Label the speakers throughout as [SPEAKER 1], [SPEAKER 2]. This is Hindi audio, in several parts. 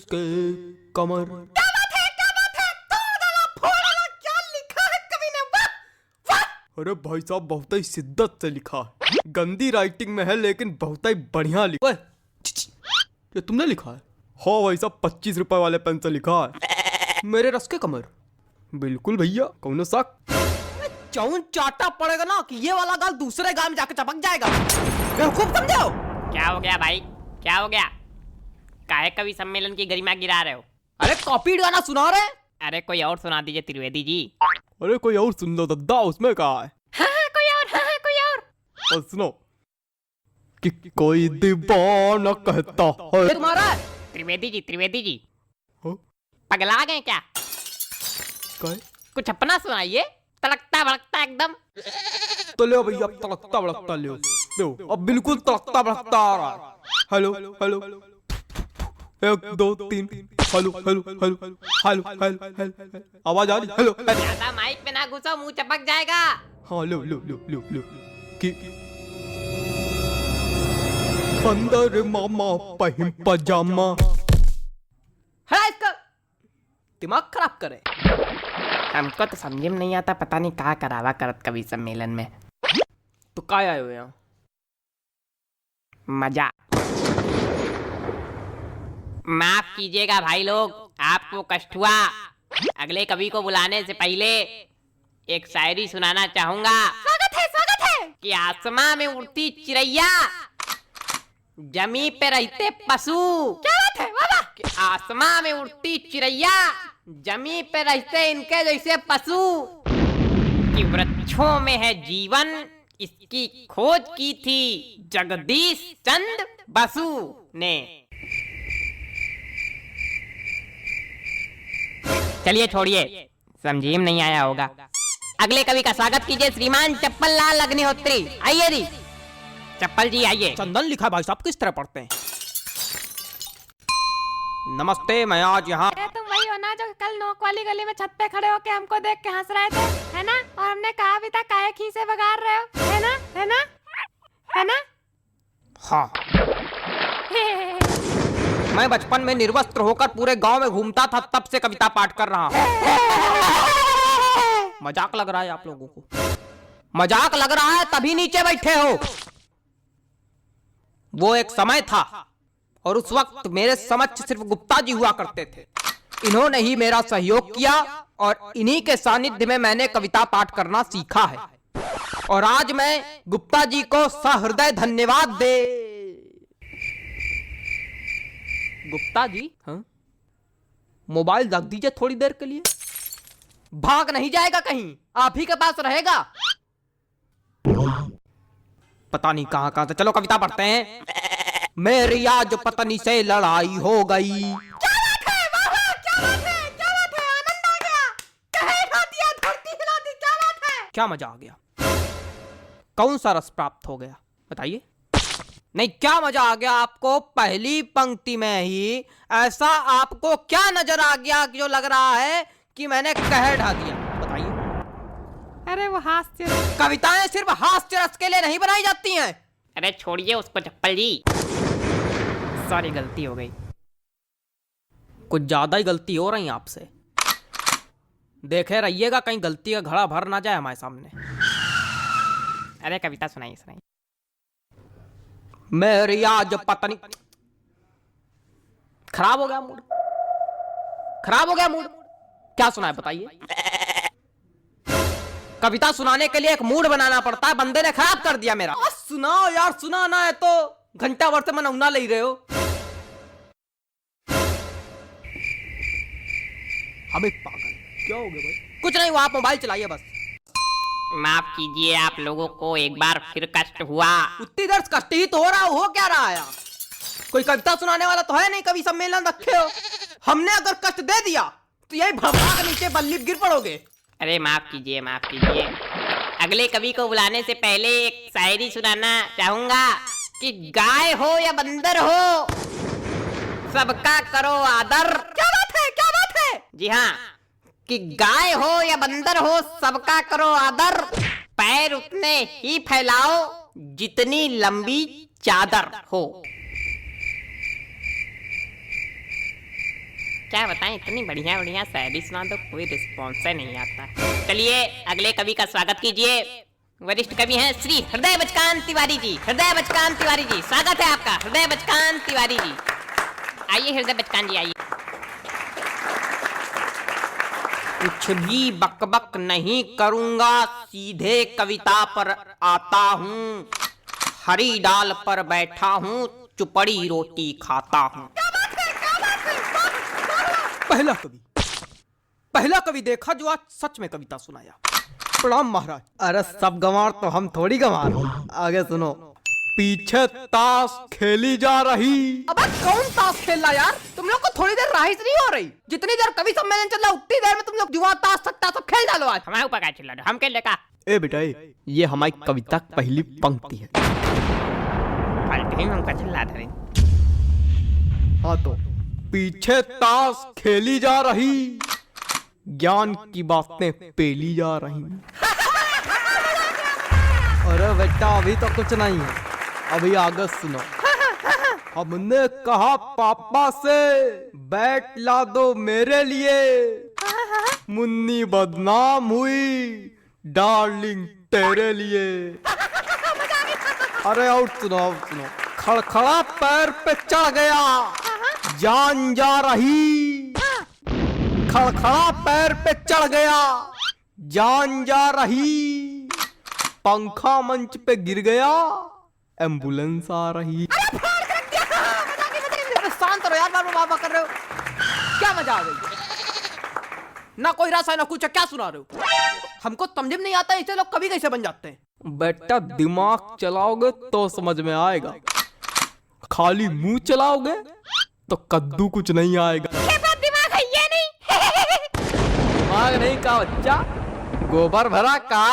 [SPEAKER 1] के कमर।
[SPEAKER 2] क्या बात है, क्या बात है, तोड़ डाला, फोड़ डाला, क्या लिखा है कवि ने, वाह वाह।
[SPEAKER 1] अरे भाई साहब बहुत ही शिद्दत से लिखा है, गंदी राइटिंग में है लेकिन बहुत ही बढ़िया लिखा है। ये तुमने लिखा है? हाँ भाई साहब 25 रुपए वाले पेन से लिखा है, मेरे रस के कमर। बिल्कुल भैया, कौन शक।
[SPEAKER 2] चौन चाटा पड़ेगा ना कि ये वाला गाल दूसरे गाल में जाकर चपक जाएगा। बेवकूफ समझे हो?
[SPEAKER 3] क्या हो गया भाई, क्या हो गया? काहे कवि सम्मेलन की गरिमा गिरा रहे हो?
[SPEAKER 2] अरे कॉपी गाना सुना रहे?
[SPEAKER 3] अरे कोई और सुना दीजिए त्रिवेदी जी।
[SPEAKER 1] अरे कोई और सुन लो दद्दा, उसमें कहा है।
[SPEAKER 3] हाँ, कोई और, हाँ, कोई और।
[SPEAKER 1] सुनो कि कोई दीवाना कहता है।
[SPEAKER 2] ये तुम्हारा है?
[SPEAKER 3] त्रिवेदी जी
[SPEAKER 1] हाँ?
[SPEAKER 3] पगला गए क्या?
[SPEAKER 1] क्या है?
[SPEAKER 3] कुछ अपना सुनाइए, तड़कता भड़कता एकदम।
[SPEAKER 1] तो ले भैया, अब तड़कता भड़कता ले अब बिल्कुल तड़कता भड़कता आ रहा है। Hello hello 1 2 3 hello hello hello hello hello hello, आवाज आ रही? हेलो।
[SPEAKER 3] ज्यादा माइक पे ना घुसो, मुंह चपक जाएगा।
[SPEAKER 1] हाँ लो लो लो लो लो कि अंदर मामा पहिन पजामा।
[SPEAKER 2] हटा इसका, दिमाग खराब करे।
[SPEAKER 3] हमको तो समझ में नहीं आता, पता नहीं कहाँ करावा करत कवि सम्मेलन में।
[SPEAKER 2] तो काय आए हो यहाँ?
[SPEAKER 3] मजा। माफ कीजिएगा भाई लोग, आपको कष्ट हुआ। अगले कवि को बुलाने से पहले एक शायरी सुनाना चाहूंगा।
[SPEAKER 2] स्वागत है
[SPEAKER 3] कि आसमां में उड़ती चिड़ैया, जमी पे रहते पशु।
[SPEAKER 2] क्या बात है, वाह वाह।
[SPEAKER 3] कि आसमां में उड़ती चिड़ैया, जमी पे रहते इनके जैसे पशु। कि वृक्षों में है जीवन, इसकी खोज की थी जगदीश चंद्र बसु ने। चलिए छोड़िए, समझी में नहीं आया होगा। अगले कवि का स्वागत कीजिए श्रीमान चप्पल लाल अग्निहोत्री। आइए जी, चप्पल जी आइए।
[SPEAKER 2] चंदन लिखा है भाई साहब, किस तरह पढ़ते हैं? नमस्ते, मैं आज यहाँ।
[SPEAKER 4] तुम वही हो ना जो कल नोक वाली गली में छत पे खड़े होके हमको देख के हंस रहे थे, है ना? और हमने कहा भी था काहे खीसे बगाड़ रहे हो, है ना, है ना, है ना?
[SPEAKER 2] हाँ, मैं बचपन में निर्वस्त्र होकर पूरे गांव में घूमता था, तब से कविता पाठ कर रहा हूँ। मजाक लग रहा है आप लोगों को? मजाक लग रहा है तभी नीचे बैठे हो। वो एक समय था और उस वक्त मेरे समक्ष सिर्फ गुप्ता जी हुआ करते थे। इन्होंने ही मेरा सहयोग किया और इन्हीं के सानिध्य में मैंने कविता पाठ करना सीखा है। और आज मैं गुप्ता जी को सहृदय धन्यवाद दे। गुप्ता जी, हाँ? मोबाइल रख दीजिए थोड़ी देर के लिए। भाग नहीं जाएगा कहीं, आप ही के पास रहेगा। पता नहीं कहां कहां से। चलो कविता पढ़ते हैं। मेरी आज पत्नी से लड़ाई हो गई।
[SPEAKER 4] क्या बात है, वाह वाह, क्या बात है, क्या बात है, आनंद आ गया। कहे हिला दिया, धरती हिला दी, क्या बात है।
[SPEAKER 2] क्या मजा आ गया? कौन सा रस प्राप्त हो गया बताइए? नहीं, क्या मजा आ गया आपको? पहली पंक्ति में ही ऐसा आपको क्या नजर आ गया कि जो लग रहा है कि मैंने कह ढा दिया? बताइए।
[SPEAKER 4] अरे वो हास्य।
[SPEAKER 2] कविताएं सिर्फ हास्य रस के लिए नहीं बनाई जाती हैं।
[SPEAKER 3] अरे छोड़िए उसको चप्पल जी, सॉरी गलती हो गई।
[SPEAKER 2] कुछ ज्यादा ही गलती हो रही है आपसे। देखे रहिएगा कहीं गलती का घड़ा भर ना जाए हमारे सामने।
[SPEAKER 3] अरे कविता सुनाइए सुनाइए।
[SPEAKER 2] मेरी आज पत्नी। खराब हो गया मूड, खराब हो गया मूड। क्या सुना है बताइए? कविता सुनाने के लिए एक मूड बनाना पड़ता है, बंदे ने खराब कर दिया मेरा। सुनाओ यार, सुनाना है तो घंटा भर से मनौना ले रहे हो। हमें पागल क्या हो गया भाई? कुछ नहीं हुआ, आप मोबाइल चलाइए बस।
[SPEAKER 3] माफ कीजिए, आप लोगों को एक बार फिर कष्ट हुआ।
[SPEAKER 2] उतनी देर से कष्ट ही तो हो रहा, हो क्या रहा है? कोई कविता सुनाने वाला तो है नहीं, कवि सम्मेलन रखे हो। हमने अगर कष्ट दे दिया तो यही भड़का के नीचे बल्ली गिर पड़ोगे।
[SPEAKER 3] अरे माफ कीजिए, माफ कीजिए। अगले कवि को बुलाने से पहले एक शायरी सुनाना चाहूंगा। कि गाय हो या बंदर हो, सबका करो आदर।
[SPEAKER 4] क्या बात है, क्या बात है।
[SPEAKER 3] जी हाँ, कि गाय हो या बंदर हो, सबका करो आदर। पैर उतने ही फैलाओ जितनी लंबी चादर हो। क्या बताएं, इतनी बढ़िया बढ़िया शायरी सुना दो, कोई रिस्पॉन्स नहीं आता। चलिए अगले कवि का स्वागत कीजिए। वरिष्ठ कवि हैं श्री हृदय बचकान तिवारी जी। हृदय बचकान तिवारी जी, स्वागत है आपका। हृदय बचकान तिवारी जी, आइए हृदय बचकान जी आइए।
[SPEAKER 2] कुछ भी बकबक नहीं करूंगा, सीधे कविता पर आता हूँ। हरी डाल पर बैठा हूँ, चुपड़ी रोटी खाता हूँ। पहला कवि देखा जो आज सच में कविता सुनाया। प्रणाम महाराज। अरे सब गंवार तो हम थोड़ी गंवार। आगे सुनो।
[SPEAKER 1] पीछे ताश खेली जा रही।
[SPEAKER 2] अब कौन ताश खेल रहा यार? तुम लोग को थोड़ी देर राहिस नहीं हो रही? जितनी देर कवि सम्मेलन चल रहा उतनी देर में तुम लोग जुआ ताश सट्टा सब खेल डालो। आज
[SPEAKER 3] हमारे ऊपर क्या चिल्ला रहे हो? हम खेल लेगा।
[SPEAKER 1] ए बेटा ये हमारी कविता की पहली पंक्ति है।
[SPEAKER 3] हमका चिल्ला रहे।
[SPEAKER 1] हाँ तो पीछे ताश खेली जा रही, ज्ञान की बातें पेली जा रही।
[SPEAKER 2] अरे बेटा अभी तो कुछ नहीं है,
[SPEAKER 1] अभी आगे सुनो। हमने कहा पापा से बैट ला दो मेरे लिए, मुन्नी बदनाम हुई डार्लिंग तेरे लिए।
[SPEAKER 2] अरे और सुनो।
[SPEAKER 1] खड़खड़ा पैर पे चढ़ गया, जान जा रही। खड़खड़ा पैर पे चढ़ गया, जान जा रही। पंखा मंच पे गिर गया, एम्बुलेंस आ रही।
[SPEAKER 2] शांत रहो यार, बाबा कर रहे हो क्या? मजा आ गई ना? कोई रस है ना कुछ, क्या सुना रहे हो? हमको समझ में नहीं आता इसे लोग कभी कैसे बन जाते हैं।
[SPEAKER 1] बेटा दिमाग चलाओगे तो समझ में आएगा, खाली मुंह चलाओगे तो कद्दू कुछ नहीं आएगा।
[SPEAKER 4] दिमाग है ये नहीं।
[SPEAKER 1] दिमाग नहीं का बच्चा, गोबर भरा का।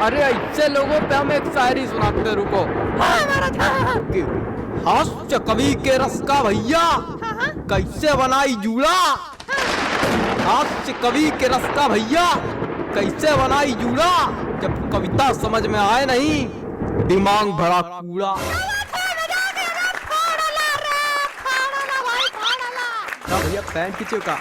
[SPEAKER 1] अरे ऐसे लोगों पे हम एक शायरी सुनाते, रुको। हास्य कवि के रस का भैया, कैसे बनाई जूड़ा। हास्य कवि के रस का भैया, कैसे बनाई जूड़ा। जब कविता समझ में आए नहीं, दिमाग भरा कूड़ा। भैया पैंट खींचो का।